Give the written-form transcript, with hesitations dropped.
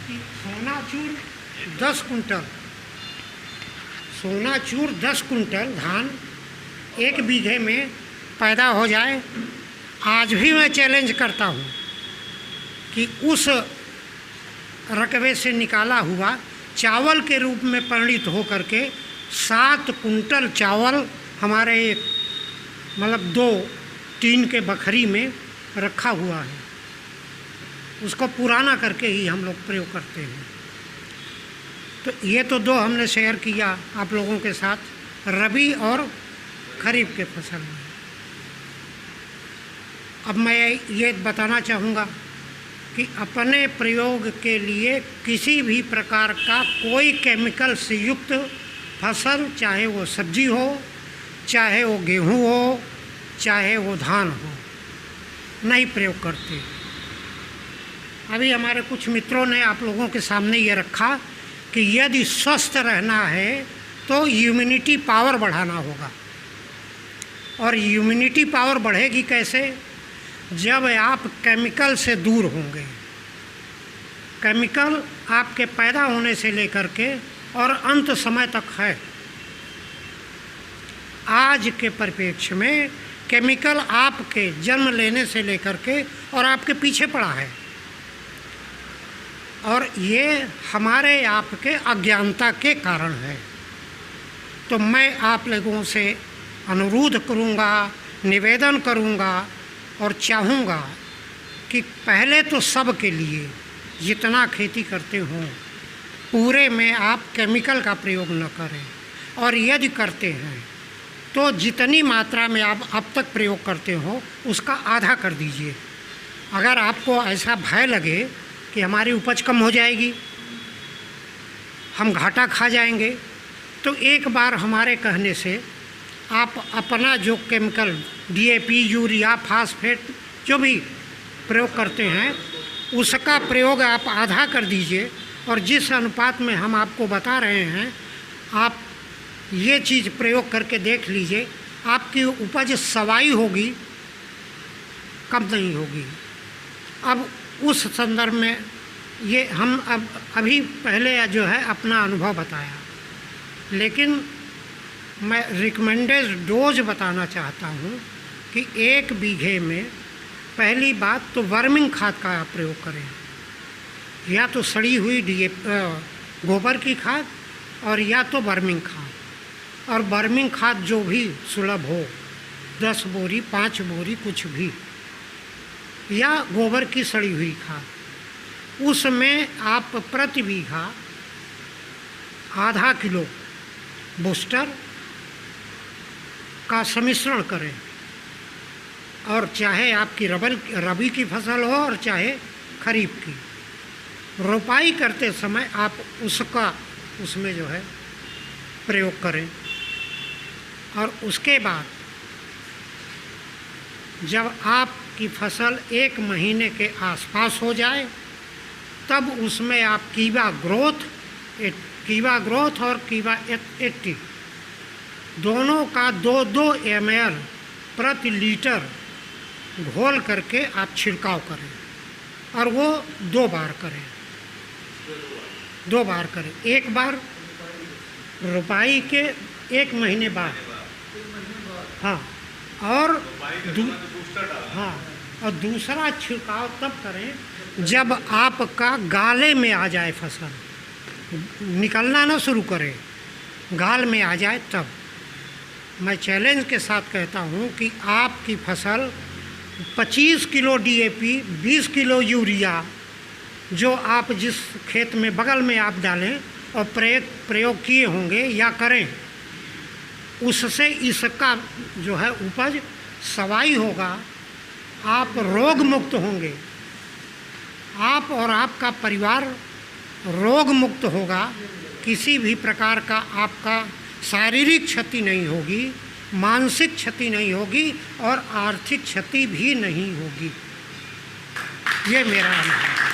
कि सोना चूर 10 कुंटल धान 1 बीघे में पैदा हो जाए। आज भी मैं चैलेंज करता हूँ कि उस रकबे से निकाला हुआ चावल के रूप में परिणित हो करके 7 कुंटल चावल हमारे मतलब 2 टीन के बखरी में रखा हुआ है, उसको पुराना करके ही हम लोग प्रयोग करते हैं। तो ये तो 2 हमने शेयर किया आप लोगों के साथ, रबी और खरीफ के फसल में। अब मैं ये बताना चाहूँगा कि अपने प्रयोग के लिए किसी भी प्रकार का कोई केमिकल से युक्त फसल, चाहे वो सब्जी हो, चाहे वो गेहूँ हो, चाहे वो धान हो, नहीं प्रयोग करते। अभी हमारे कुछ मित्रों ने आप लोगों के सामने ये रखा कि यदि स्वस्थ रहना है तो इम्यूनिटी पावर बढ़ाना होगा। और इम्यूनिटी पावर बढ़ेगी कैसे? जब आप केमिकल से दूर होंगे। केमिकल आपके पैदा होने से लेकर के और अंत समय तक है। आज के परिप्रेक्ष्य में केमिकल आपके जन्म लेने से लेकर के और आपके पीछे पड़ा है, और ये हमारे आपके अज्ञानता के कारण है। तो मैं आप लोगों से अनुरोध करूँगा, निवेदन करूँगा और चाहूँगा कि पहले तो सब के लिए जितना खेती करते हों पूरे में आप केमिकल का प्रयोग न करें, और यदि करते हैं तो जितनी मात्रा में आप अब तक प्रयोग करते हो उसका आधा कर दीजिए। अगर आपको ऐसा भय लगे कि हमारी उपज कम हो जाएगी, हम घाटा खा जाएंगे, तो एक बार हमारे कहने से आप अपना जो केमिकल डीएपी, यूरिया, फास्फेट जो भी प्रयोग करते हैं उसका प्रयोग आप आधा कर दीजिए। और जिस अनुपात में हम आपको बता रहे हैं आप ये चीज़ प्रयोग करके देख लीजिए, आपकी उपज सवाई होगी, कम नहीं होगी। अब उस संदर्भ में ये हम अभी पहले जो है अपना अनुभव बताया, लेकिन मैं रिकमेंडेड डोज बताना चाहता हूँ कि 1 बीघे में पहली बात तो वर्मिंग खाद का आप प्रयोग करें, या तो सड़ी हुई गोबर की खाद और या तो वर्मिंग खाद। और वर्मिंग खाद जो भी सुलभ हो, 10 बोरी, 5 बोरी, कुछ भी, या गोबर की सड़ी हुई खाद, उसमें आप प्रति बीघा आधा किलो बूस्टर का सम्मिश्रण करें। और चाहे आपकी रबी की फसल हो और चाहे खरीफ की, रोपाई करते समय आप उसका उसमें जो है प्रयोग करें। और उसके बाद जब आपकी फसल 1 महीने के आसपास हो जाए तब उसमें आप कीवा ग्रोथ और कीवा 80 दोनों का 2-2 ml प्रति लीटर घोल करके आप छिड़काव करें, और वो 2 बार करें। 2 बार करें, एक बार रोपाई के 1 महीने बाद, हाँ, और दूसरा छिड़काव तब करें जब आपका गाले में आ जाए, फसल निकलना ना शुरू करे, गाल में आ जाए तब। मैं चैलेंज के साथ कहता हूँ कि आपकी फसल 25 किलो डीएपी, 20 किलो यूरिया जो आप जिस खेत में बगल में आप डालें और प्रयोग किए होंगे या करें, उससे इसका जो है उपज सवाई होगा। आप रोग मुक्त होंगे, आप और आपका परिवार रोग मुक्त होगा। किसी भी प्रकार का आपका शारीरिक क्षति नहीं होगी, मानसिक क्षति नहीं होगी और आर्थिक क्षति भी नहीं होगी। ये मेरा अनुभव है।